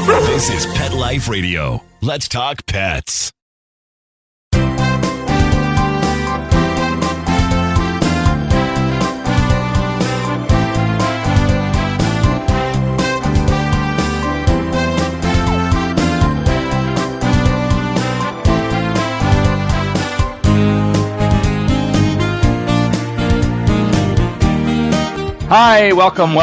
This is Pet Life Radio. Let's talk pets. Hi, welcome.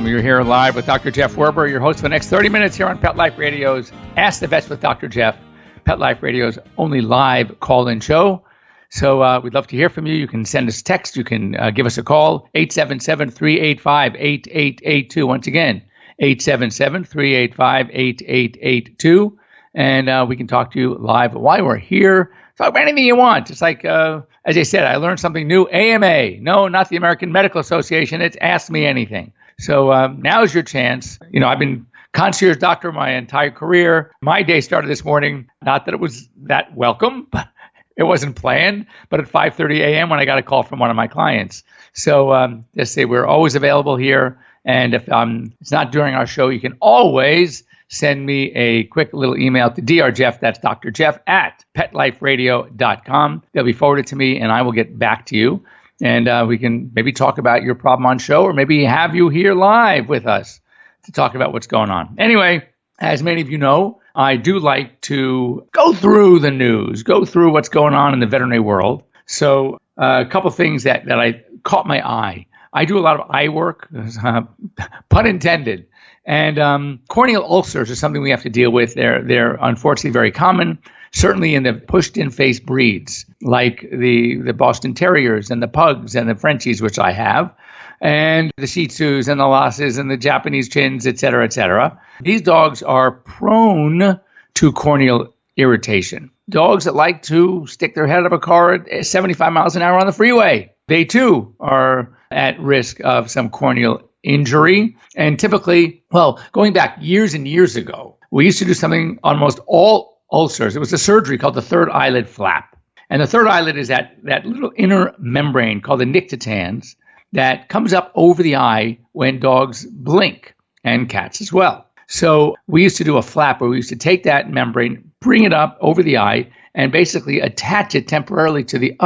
You're here live with Dr. Jeff Werber, your host for the next 30 minutes here on Pet Life Radio's Ask the Vets with Dr. Jeff, Pet Life Radio's only live call-in show. So we'd love to hear from you. You can send us text. You can give us a call, 877-385-8882. Once again, 877-385-8882. And we can talk to you live while we're here. Talk about anything you want. It's like, as I said, I learned something new. AMA. No, not the American Medical Association. It's Ask Me Anything. So now's your chance. You know, I've been concierge doctor my entire career. My day started this morning. Not that it was that welcome, but it wasn't planned. But at 5:30 a.m. when I got a call from one of my clients. So just say we're always available here. And if it's not during our show, you can always send me a quick little email to drjeff, that's Dr. Jeff, at petliferadio.com. They'll be forwarded to me, and I will get back to you. And we can maybe talk about your problem on show, or maybe have you here live with us to talk about what's going on. Anyway, as many of you know, I do like to go through the news, go through what's going on in the veterinary world. So a couple things that I caught my eye. I do a lot of eye work, pun intended. And corneal ulcers are something we have to deal with. They're unfortunately very common, certainly in the pushed-in face breeds, like the Boston Terriers and the Pugs and the Frenchies, which I have, and the Shih Tzus and the Lhasas and the Japanese Chins, et cetera, et cetera. These dogs are prone to corneal irritation. Dogs that like to stick their head out of a car at 75 miles an hour on the freeway, they too are at risk of some corneal injury. And typically, well, going back years and years ago, we used to do something on almost all ulcers. It was a surgery called the third eyelid flap. And the third eyelid is that little inner membrane called the nictitans that comes up over the eye when dogs blink, and cats as well. So we used to do a flap where we used to take that membrane, bring it up over the eye, and basically attach it temporarily to the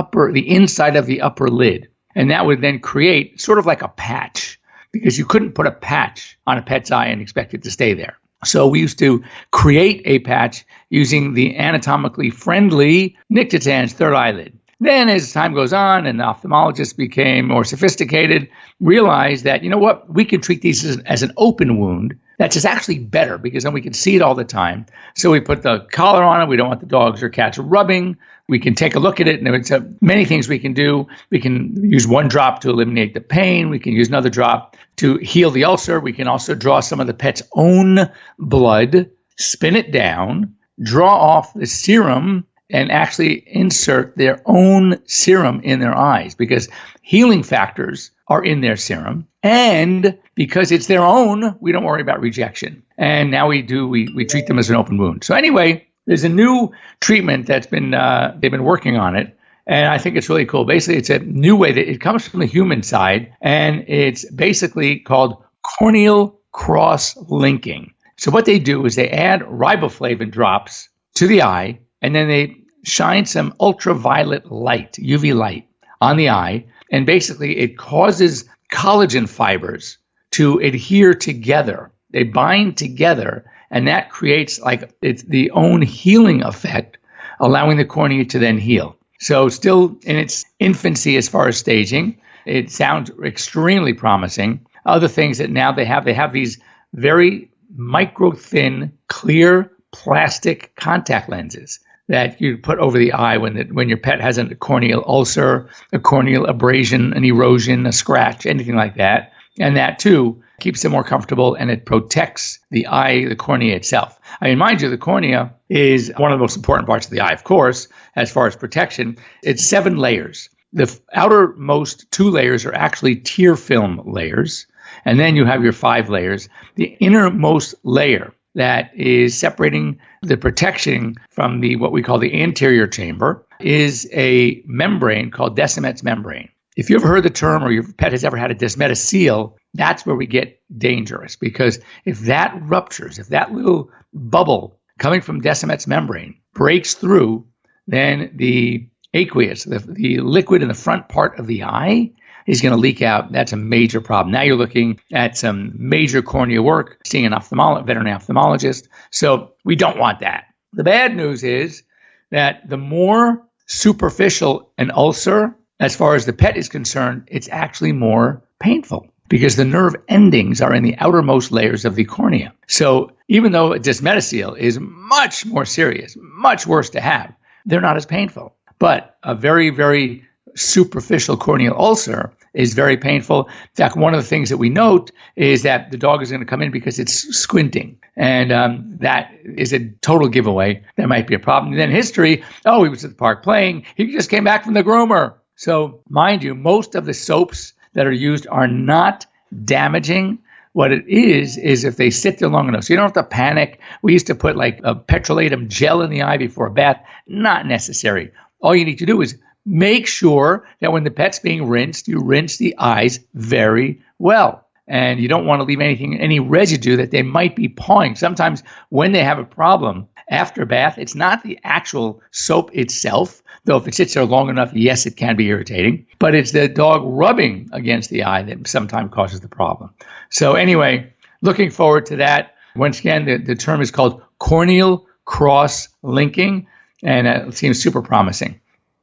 inside of the upper lid. And that would then create sort of like a patch, because you couldn't put a patch on a pet's eye and expect it to stay there. So we used to create a patch using the anatomically friendly nictitans third eyelid. Then as time goes on and the ophthalmologists became more sophisticated, realized that, you know what, we can treat these as an open wound. That's just actually better because then we can see it all the time. So we put the collar on it. We don't want the dogs or cats rubbing. We can take a look at it, and there's many things we can do. We can use one drop to eliminate the pain. We can use another drop to heal the ulcer. We can also draw some of the pet's own blood, spin it down, draw off the serum, and actually insert their own serum in their eyes, because healing factors are in their serum. And because it's their own, we don't worry about rejection. And now we treat them as an open wound. So anyway, there's a new treatment that's been, they've been working on it. And I think it's really cool. Basically, it's a new way that it comes from the human side, and it's basically called corneal cross-linking. So what they do is they add riboflavin drops to the eye, and then they shine some ultraviolet light, UV light, on the eye. And basically, it causes collagen fibers to adhere together. They bind together, and that creates like it's the own healing effect, allowing the cornea to then heal. So still in its infancy as far as staging, it sounds extremely promising. Other things that now they have these very micro thin, clear plastic contact lenses that you put over the eye when your pet has a corneal ulcer, a corneal abrasion, an erosion, a scratch, anything like that. And that too keeps them more comfortable, and it protects the eye, the cornea itself. I mean, mind you, the cornea is one of the most important parts of the eye, of course, as far as protection. It's 7 layers. The outermost 2 layers are actually tear film layers. And then you have your 5 layers. The innermost layer that is separating the protection from what we call the anterior chamber is a membrane called Descemet's membrane. If you ever heard the term, or your pet has ever had a Descemet seal, That's where we get dangerous, because if that ruptures, if that little bubble coming from Decimet's membrane breaks through, then the aqueous, the liquid in the front part of the eye, is going to leak out. That's a major problem. Now you're looking at some major cornea work, seeing an veterinary ophthalmologist. So we don't want that. The bad news is that the more superficial an ulcer, as far as the pet is concerned, it's actually more painful, because the nerve endings are in the outermost layers of the cornea. So even though a dysmetocele is much more serious, much worse to have, they're not as painful. But a very, very superficial corneal ulcer is very painful. In fact, one of the things that we note is that the dog is going to come in because it's squinting. And that is a total giveaway. There might be a problem. And then history, he was at the park playing. He just came back from the groomer. So mind you, most of the soaps that are used are not damaging. What it is if they sit there long enough. So you don't have to panic. We used to put like a petrolatum gel in the eye before a bath. Not necessary. All you need to do is make sure that when the pet's being rinsed, you rinse the eyes very well. And you don't want to leave any residue that they might be pawing. Sometimes when they have a problem after bath, it's not the actual soap itself, though if it sits there long enough, yes, it can be irritating. But it's the dog rubbing against the eye that sometimes causes the problem. So anyway, looking forward to that. Once again, the term is called corneal cross-linking, and it seems super promising.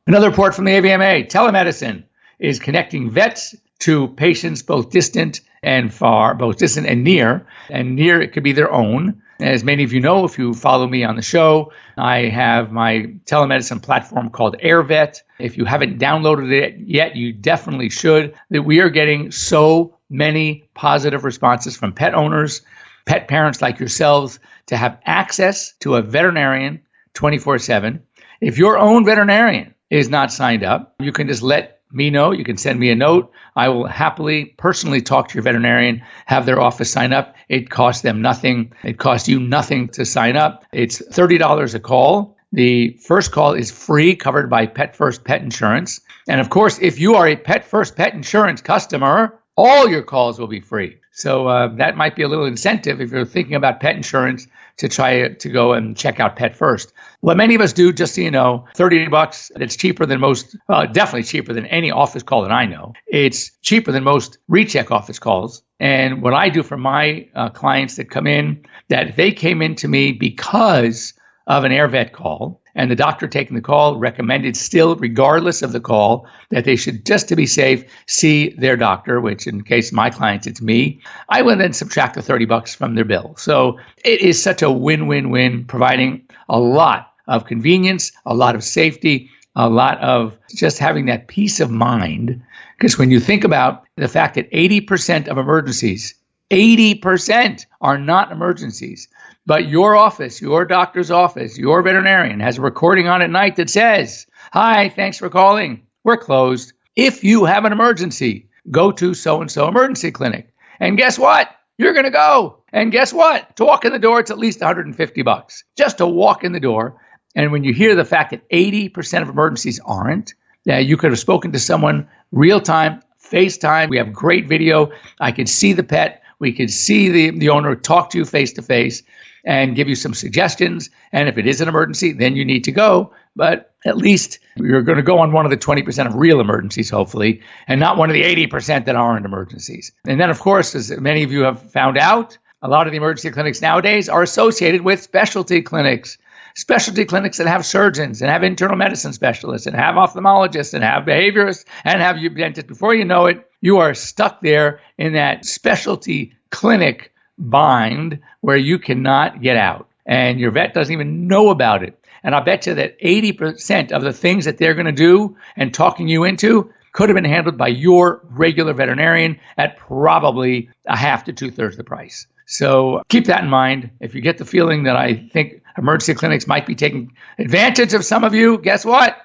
Another report from the AVMA, telemedicine is connecting vets to patients both distant and far, both distant and near. And near, it could be their own. As many of you know, if you follow me on the show, I have my telemedicine platform called AirVet. If you haven't downloaded it yet, you definitely should. That we are getting so many positive responses from pet owners, pet parents like yourselves, to have access to a veterinarian 24/7. If your own veterinarian is not signed up, you can just let me know. You can send me a note. I will happily personally talk to your veterinarian, have their office sign up. It costs them nothing. It costs you nothing to sign up. It's $30 a call. The first call is free, covered by Pet First Pet Insurance. And of course, if you are a Pet First Pet Insurance customer, all your calls will be free. So that might be a little incentive if you're thinking about pet insurance to try to go and check out Pet First. What many of us do, just so you know, $30, it's cheaper than most, definitely cheaper than any office call that I know. It's cheaper than most recheck office calls. And what I do for my clients that come in, that if they came in to me because of an AirVet call, and the doctor taking the call recommended still, regardless of the call, that they should, just to be safe, see their doctor, which in case my clients, it's me, I will then subtract the $30 from their bill. So it is such a win-win-win, providing a lot of convenience, a lot of safety, a lot of just having that peace of mind. Because when you think about the fact that 80% of emergencies, 80% are not emergencies, but your office, your doctor's office, your veterinarian has a recording on at night that says, "Hi, thanks for calling. We're closed. If you have an emergency, go to so-and-so emergency clinic." And guess what? You're going to go. And guess what? To walk in the door, it's at least $150 just to walk in the door. And when you hear the fact that 80% of emergencies aren't, that you could have spoken to someone real time, FaceTime. We have great video. I could see the pet. We could see the owner talk to you face to face and give you some suggestions. And if it is an emergency, then you need to go. But at least you're going to go on one of the 20% of real emergencies, hopefully, and not one of the 80% that aren't emergencies. And then, of course, as many of you have found out, a lot of the emergency clinics nowadays are associated with specialty clinics that have surgeons and have internal medicine specialists and have ophthalmologists and have behaviorists and have you dentists. Before you know it, you are stuck there in that specialty clinic bind where you cannot get out, and your vet doesn't even know about it. And I bet you that 80% of the things that they're going to do and talking you into could have been handled by your regular veterinarian at probably a half to 2/3 the price. So keep that in mind. If you get the feeling that I think emergency clinics might be taking advantage of some of you, guess what?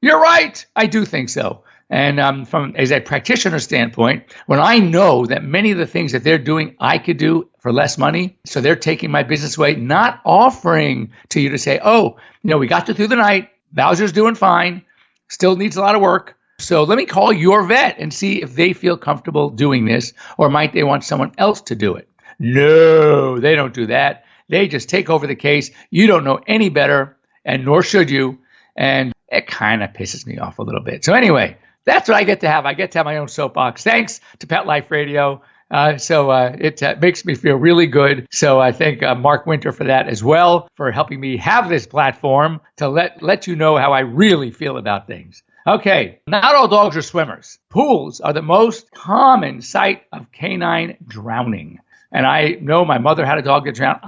You're right. I do think so. And from as a practitioner standpoint, when I know that many of the things that they're doing, I could do for less money, so they're taking my business away, not offering to you to say, "Oh, we got you through the night. Bowser's doing fine. Still needs a lot of work. So let me call your vet and see if they feel comfortable doing this, or might they want someone else to do it? No, they don't do that. They just take over the case. You don't know any better, and nor should you. And it kind of pisses me off a little bit. So anyway, that's what I get to have. I get to have my own soapbox. Thanks to Pet Life Radio. It makes me feel really good. So I thank Mark Winter for that as well, for helping me have this platform to let you know how I really feel about things. Okay, not all dogs are swimmers. Pools are the most common site of canine drowning. And I know my mother had a dog that drowned.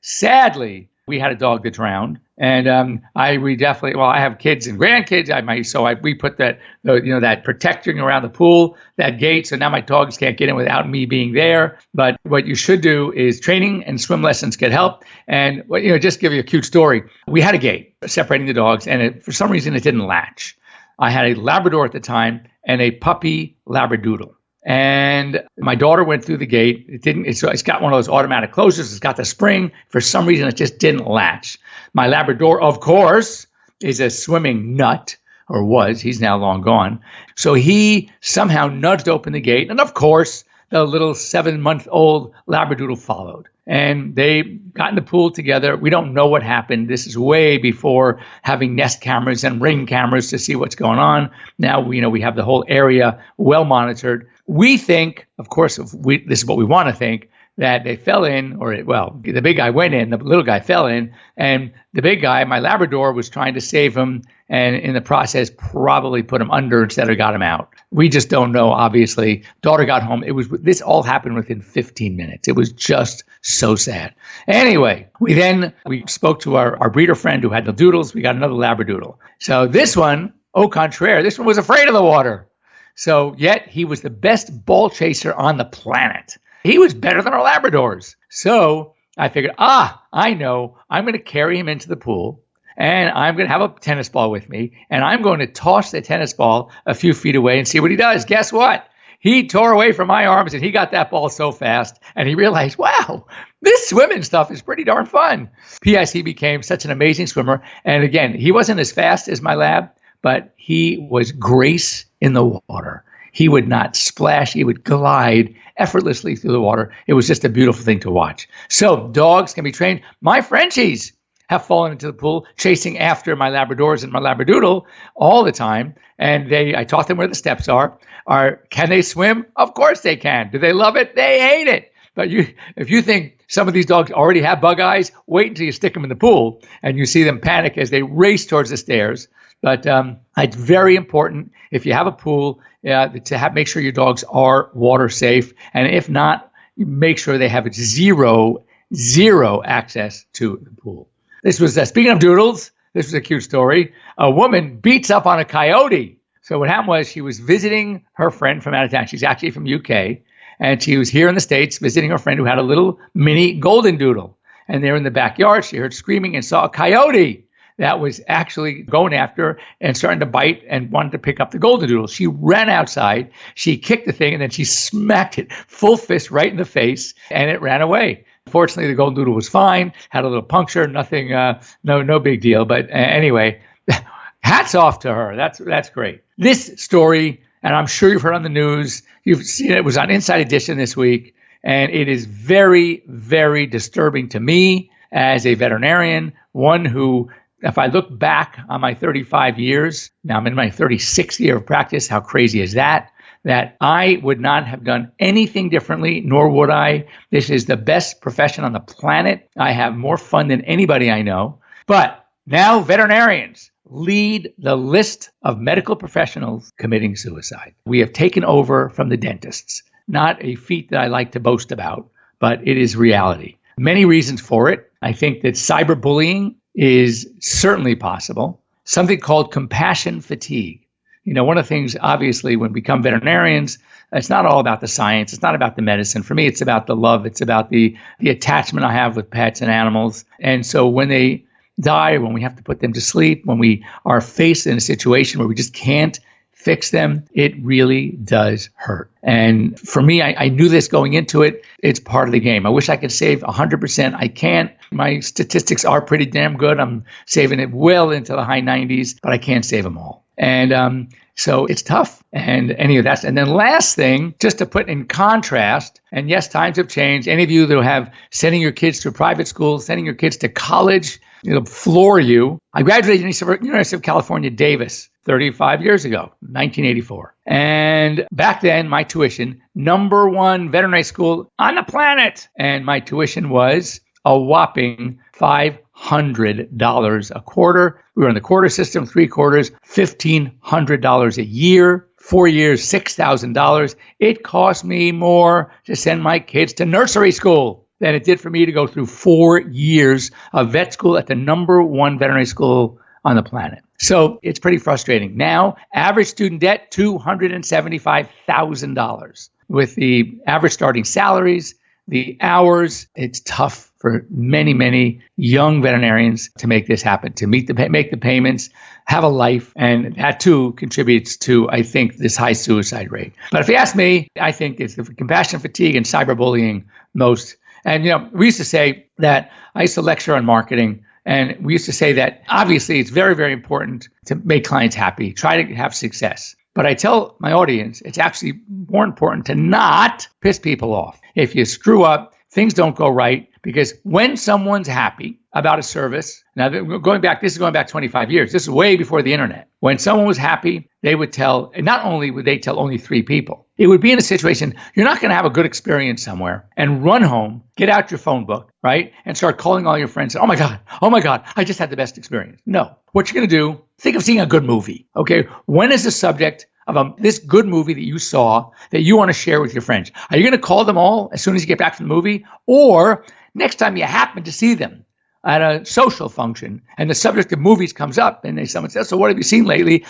Sadly, we had a dog that drowned. And I have kids and grandkids. We put that protecting around the pool, that gate. So now my dogs can't get in without me being there. But what you should do is training and swim lessons can help. And just give you a cute story. We had a gate separating the dogs, and for some reason it didn't latch. I had a Labrador at the time and a puppy Labradoodle. And my daughter went through the gate. It's got one of those automatic closers. It's got the spring. For some reason, it just didn't latch. My Labrador, of course, is a swimming nut, or was. He's now long gone. So he somehow nudged open the gate. And of course, the little 7-month-old Labradoodle followed. And they got in the pool together. We don't know what happened. This is way before having Nest cameras and Ring cameras to see what's going on. Now we have the whole area well monitored. We think, of course, this is what we want to think, that they fell in, the big guy went in, the little guy fell in, and the big guy, my Labrador, was trying to save him, and in the process probably put him under instead of got him out. We just don't know, obviously. Daughter got home. This all happened within 15 minutes. It was just so sad. Anyway, we spoke to our breeder friend who had the doodles. We got another Labradoodle. So this one, au contraire, this one was afraid of the water. So yet he was the best ball chaser on the planet. He was better than our Labradors. So I figured, I know, I'm going to carry him into the pool, and I'm going to have a tennis ball with me, and I'm going to toss the tennis ball a few feet away and see what he does. Guess what? He tore away from my arms, and he got that ball so fast, and he realized, wow, this swimming stuff is pretty darn fun. P.S. He became such an amazing swimmer. And again, he wasn't as fast as my Lab, but he was grace in the water. He would not splash. He would glide effortlessly through the water. It was just a beautiful thing to watch. So dogs can be trained. My Frenchies have fallen into the pool chasing after my Labradors and my Labradoodle all the time. And I taught them where the steps are. Can they swim? Of course they can. Do they love it? They hate it. But if you think some of these dogs already have bug eyes, wait until you stick them in the pool and you see them panic as they race towards the stairs. But it's very important, if you have a pool, to make sure your dogs are water safe. And if not, make sure they have zero access to the pool. This was, speaking of doodles, this was a cute story. A woman beats up on a coyote. So what happened was she was visiting her friend from out of town. She's actually from UK. And she was here in the States visiting her friend who had a little mini golden doodle. And there in the backyard, she heard screaming and saw a coyote that was actually going after her and starting to bite and wanted to pick up the golden doodle. She ran outside, she kicked the thing, and then she smacked it full fist right in the face, and it ran away. Fortunately, the golden doodle was fine, had a little puncture, nothing, no big deal. But anyway, hats off to her. That's great. This story, and I'm sure you've heard on the news, you've seen it was on Inside Edition this week, and it is very, very disturbing to me as a veterinarian, one who, if I look back on my 35 years, now I'm in my 36th year of practice, how crazy is that? That I would not have done anything differently, nor would I. This is the best profession on the planet. I have more fun than anybody I know. But now veterinarians lead the list of medical professionals committing suicide. We have taken over from the dentists. Not a feat that I like to boast about, but it is reality. Many reasons for it. I think that cyberbullying is certainly possible. Something called compassion fatigue. One of the things, obviously, when we become veterinarians, it's not all about the science. It's not about the medicine. For me, it's about the love. It's about the attachment I have with pets and animals. And so when they die, when we have to put them to sleep, when we are faced in a situation where we just can't fix them, it really does hurt. And for me, I knew this going into it. It's part of the game. I wish I could save 100%. I can't. My statistics are pretty damn good. I'm saving it well into the high 90s, but I can't save them all. And so it's tough. And any of that. And then last thing, just to put in contrast, and yes, times have changed. Any of you that have sending your kids to private school, sending your kids to college, it'll floor you. I graduated from University of California, Davis, 35 years ago, 1984. And back then, my tuition, number one veterinary school on the planet. And my tuition was a whopping $500 a quarter. We were in the quarter system, 3 quarters, $1,500 a year, 4 years, $6,000. It cost me more to send my kids to nursery school than it did for me to go through 4 years of vet school at the number one veterinary school on the planet. So it's pretty frustrating. Now, average student debt, $275,000. With the average starting salaries, the hours, it's tough for many, many young veterinarians to make this happen, to make the payments, have a life. And that too contributes to, I think, this high suicide rate. But if you ask me, I think it's the compassion fatigue and cyberbullying most. And, we used to say that I used to lecture on marketing. And we used to say that obviously it's very, very important to make clients happy, try to have success. But I tell my audience, it's actually more important to not piss people off. If you screw up, things don't go right, because when someone's happy about a service, now this is going back 25 years. This is way before the internet. When someone was happy, they would tell, and not only would they tell only 3 people, it would be in a situation, you're not going to have a good experience somewhere and run home, get out your phone book, right? And start calling all your friends. Oh my God, I just had the best experience. No, what you're going to do, think of seeing a good movie, okay? When is the subject of this good movie that you saw that you want to share with your friends? Are you going to call them all as soon as you get back from the movie? Or next time you happen to see them at a social function and the subject of movies comes up and someone says, so what have you seen lately?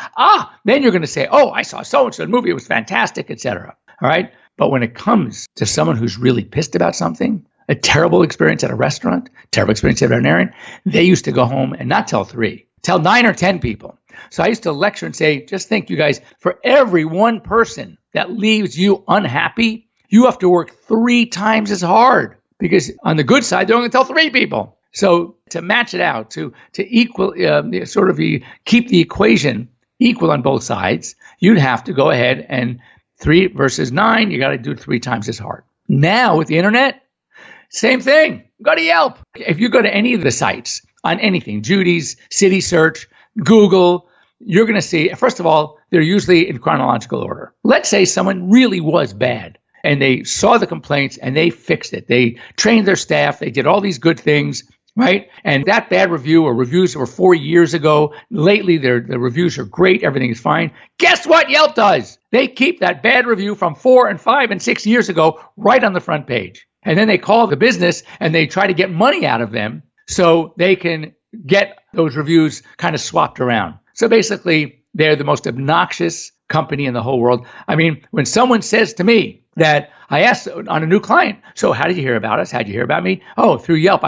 Then you're going to say, oh, I saw so-and-so movie. It was fantastic, etc. All right. But when it comes to someone who's really pissed about something, a terrible experience at a restaurant, terrible experience at a veterinarian, they used to go home and not tell 3, tell 9 or 10 people. So I used to lecture and say, just think, you guys, for every one person that leaves you unhappy, you have to work 3 times as hard, because on the good side, they're only tell 3 people. So to match it out, to equal, keep the equation equal on both sides, you'd have to go ahead and 3 versus 9, you got to do 3 times as hard. Now with the internet, same thing. Go to Yelp. If you go to any of the sites on anything, Judy's, City Search, Google, you're going to see, first of all, they're usually in chronological order. Let's say someone really was bad and they saw the complaints and they fixed it. They trained their staff. They did all these good things, right? And that bad review or reviews that were 4 years ago, lately the reviews are great. Everything is fine. Guess what Yelp does? They keep that bad review from 4 and 5 and 6 years ago right on the front page. And then they call the business and they try to get money out of them so they can get those reviews kind of swapped around. So basically, they're the most obnoxious company in the whole world. I mean, when someone says to me that I asked on a new client, so how did you hear about us? How did you hear about me? Oh, through Yelp.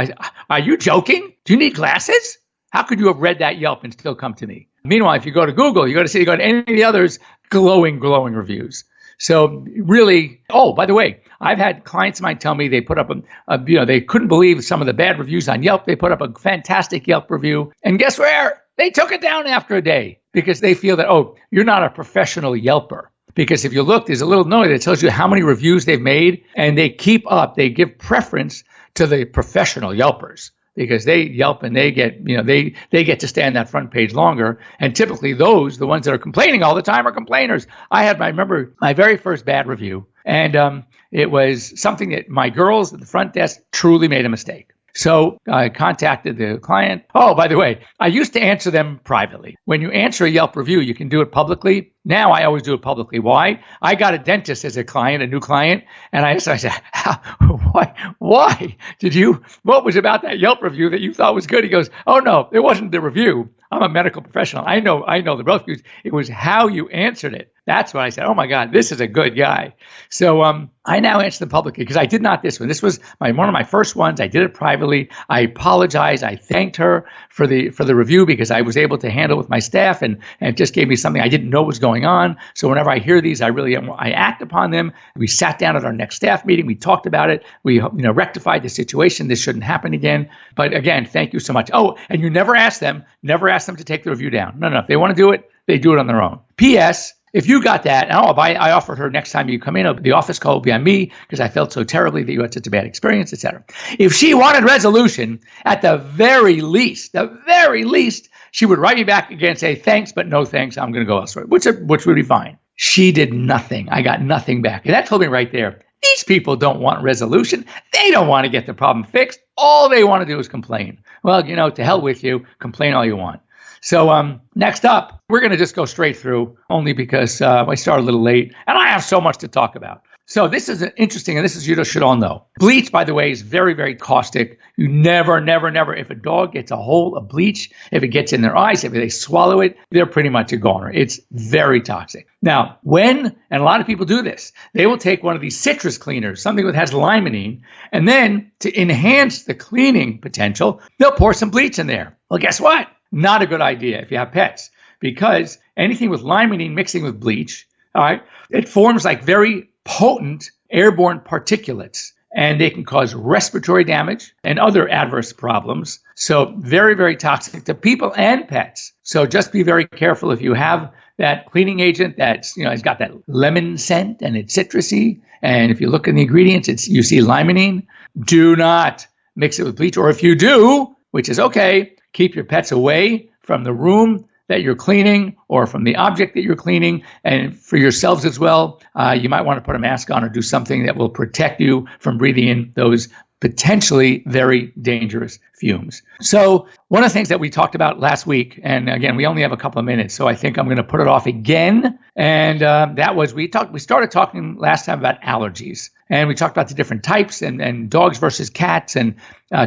Are you joking? Do you need glasses? How could you have read that Yelp and still come to me? Meanwhile, if you go to Google, you go to any of the others, glowing reviews. So really, oh, by the way, I've had clients of mine tell me they put up they couldn't believe some of the bad reviews on Yelp. They put up a fantastic Yelp review. And guess where? They took it down after a day because they feel that, oh, you're not a professional Yelper. Because if you look, there's a little note that tells you how many reviews they've made, and they they give preference to the professional Yelpers, because they Yelp and they get, they get to stay on that front page longer. And typically the ones that are complaining all the time are complainers. I remember my very first bad review, and it was something that my girls at the front desk truly made a mistake. So I contacted the client. Oh, by the way, I used to answer them privately. When you answer a Yelp review, you can do it publicly. Now I always do it publicly. Why? I got a dentist as a client, a new client, and I said, why what was about that Yelp review that you thought was good? He goes, oh no, it wasn't the review. I'm a medical professional. I know the reviews. It was how you answered it That's when I said, oh my God, this is a good guy. So I now answer them publicly because I did not this one. This was one of my first ones. I did it privately. I apologized. I thanked her for the review because I was able to handle with my staff, and it just gave me something I didn't know was going on. So whenever I hear these, I act upon them. We sat down at our next staff meeting. We talked about it. We rectified the situation. This shouldn't happen again. But again, thank you so much. Oh, and you never ask them to take the review down. No. If they want to do it, they do it on their own. P.S. If you got that, I offered her next time you come in, the office call will be on me because I felt so terribly that you had such a bad experience, etc. If she wanted resolution, at the very least, she would write me back again and say, thanks, but no thanks. I'm going to go elsewhere, which would be fine. She did nothing. I got nothing back. And that told me right there, these people don't want resolution. They don't want to get the problem fixed. All they want to do is complain. Well, to hell with you. Complain all you want. So next up, we're going to just go straight through only because I started a little late and I have so much to talk about. So this is interesting, and this is you should all know. Bleach, by the way, is very, very caustic. You never, if a dog gets a hole of bleach, if it gets in their eyes, if they swallow it, they're pretty much a goner. It's very toxic. Now, and a lot of people do this, they will take one of these citrus cleaners, something that has limonene, and then to enhance the cleaning potential, they'll pour some bleach in there. Well, guess what? Not a good idea if you have pets, because anything with limonene mixing with bleach, all right, it forms like very potent airborne particulates, and they can cause respiratory damage and other adverse problems. So very, very toxic to people and pets. So just be very careful if you have that cleaning agent that's, it's got that lemon scent and it's citrusy. And if you look in the ingredients, you see limonene. Do not mix it with bleach. Or if you do, which is okay, keep your pets away from the room that you're cleaning or from the object that you're cleaning. And for yourselves as well, you might want to put a mask on or do something that will protect you from breathing in those potentially very dangerous fumes. So one of the things that we talked about last week, and again, we only have a couple of minutes, so I think I'm going to put it off again. And that was, we started talking last time about allergies. And we talked about the different types and dogs versus cats, and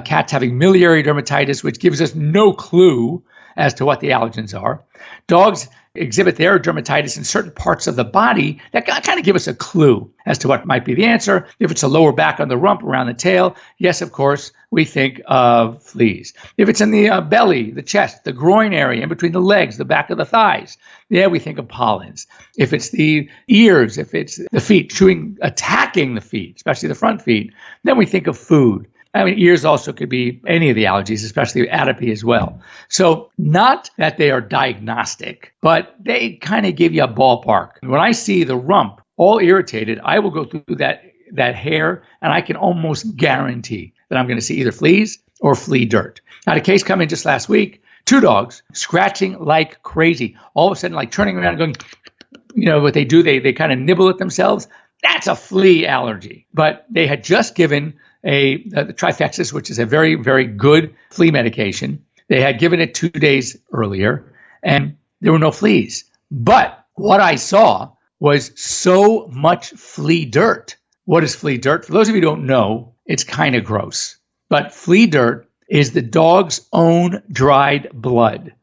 cats having miliary dermatitis, which gives us no clue as to what the allergens are. Dogs exhibit their dermatitis in certain parts of the body that kind of give us a clue as to what might be the answer. If it's a lower back on the rump, around the tail, yes, of course, we think of fleas. If it's in the belly, the chest, the groin area, in between the legs, the back of the thighs, yeah, we think of pollens. If it's the ears, if it's the feet, attacking the feet, especially the front feet, then we think of food. Ears also could be any of the allergies, especially atopy as well. So not that they are diagnostic, but they kind of give you a ballpark. When I see the rump all irritated, I will go through that hair, and I can almost guarantee that I'm going to see either fleas or flea dirt. I had a case come in just last week, 2 dogs scratching like crazy, all of a sudden like turning around and going, what they do, they kind of nibble at themselves. That's a flea allergy. But they had just given the Trifexis, which is a very, very good flea medication. They had given it 2 days earlier, and there were no fleas. But what I saw was so much flea dirt. What is flea dirt? For those of you who don't know, it's kind of gross. But flea dirt is the dog's own dried blood.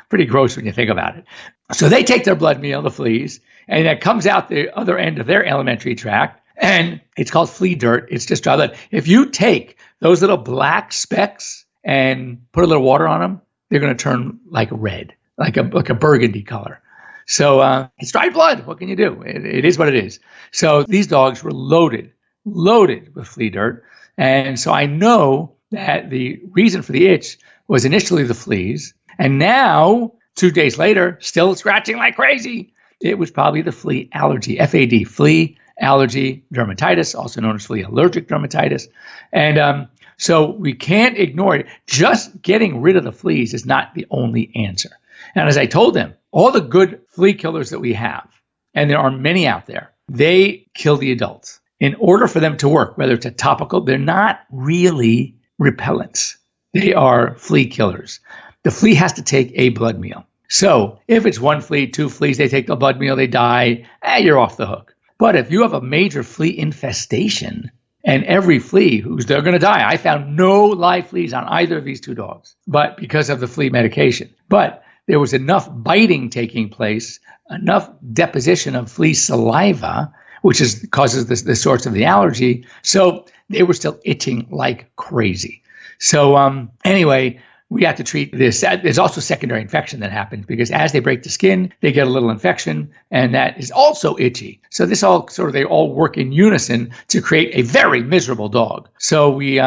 Pretty gross when you think about it. So they take their blood meal, the fleas, and that comes out the other end of their alimentary tract. And it's called flea dirt. It's just dry blood. If you take those little black specks and put a little water on them, they're going to turn like red, like a burgundy color. So it's dry blood. What can you do? It is what it is. So these dogs were loaded with flea dirt. And so I know that the reason for the itch was initially the fleas. And now, 2 days later, still scratching like crazy. It was probably the flea allergy, FAD, flea allergy dermatitis, also known as flea allergic dermatitis. And so we can't ignore it. Just getting rid of the fleas is not the only answer. And as I told them, all the good flea killers that we have, and there are many out there, they kill the adults. In order for them to work, whether it's a topical, they're not really repellents. They are flea killers. The flea has to take a blood meal. So if it's 1 flea, 2 fleas, they take the blood meal, they die, you're off the hook. But if you have a major flea infestation, and every flea they're going to die. I found no live fleas on either of these 2 dogs, but because of the flea medication. But there was enough biting taking place enough deposition of flea saliva, which causes the source of the allergy. So they were still itching like crazy. So anyway, we have to treat this. There's also secondary infection that happens because as they break the skin, they get a little infection, and that is also itchy. So they all work in unison to create a very miserable dog. So we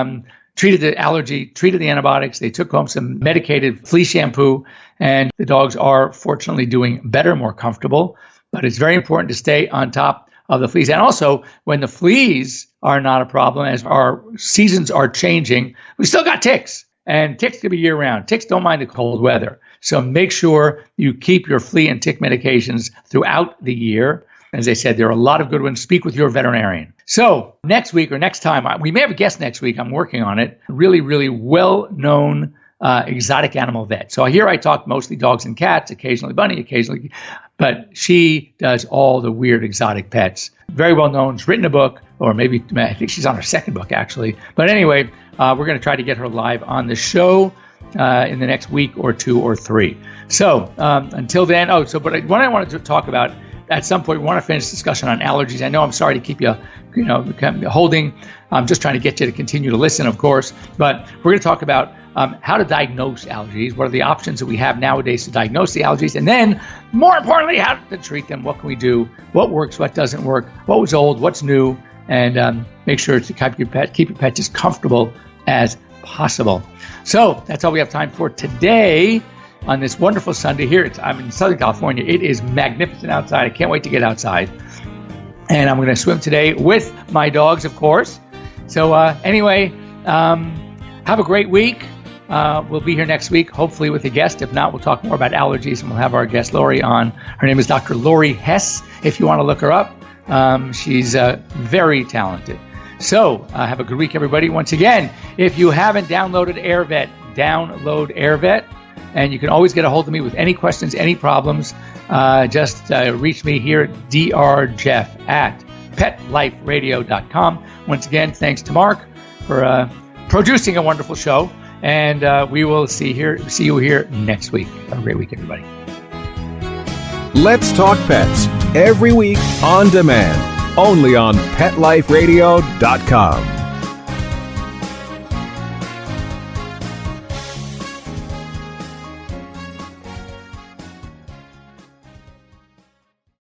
treated the allergy, treated the antibiotics. They took home some medicated flea shampoo, and the dogs are fortunately doing better, more comfortable. But it's very important to stay on top of the fleas. And also, when the fleas are not a problem, as our seasons are changing, we still got ticks. And ticks can be year-round. Ticks don't mind the cold weather. So make sure you keep your flea and tick medications throughout the year. As I said, there are a lot of good ones. Speak with your veterinarian. So next week or next time, we may have a guest next week. I'm working on it. Really, really well-known exotic animal vet. So here I talk mostly dogs and cats, occasionally bunny, occasionally, but she does all the weird exotic pets. Very well known. She's written a book, or maybe I think she's on her second book actually. But anyway, we're going to try to get her live on the show in the next week or 2 or 3. So until then, but what I wanted to talk about at some point, we want to finish discussion on allergies. I know I'm sorry to keep you holding. I'm just trying to get you to continue to listen, of course. But we're going to talk about how to diagnose allergies. What are the options that we have nowadays to diagnose the allergies? And then, more importantly, how to treat them. What can we do? What works? What doesn't work? What was old? What's new? And make sure to keep your pet as comfortable as possible. So that's all we have time for today on this wonderful Sunday here. I'm in Southern California. It is magnificent outside. I can't wait to get outside. And I'm going to swim today with my dogs, of course. So anyway, have a great week. We'll be here next week, hopefully with a guest. If not, we'll talk more about allergies, and we'll have our guest, Lori, on. Her name is Dr. Lori Hess, if you want to look her up. She's very talented. So have a good week, everybody. Once again, if you haven't downloaded AirVet, download AirVet. And you can always get a hold of me with any questions, any problems. Just reach me here at drjeff@petliferadio.com. Once again, thanks to Mark for producing a wonderful show. And we will see you here next week. Have a great week, everybody. Let's Talk Pets, every week on demand, only on PetLifeRadio.com.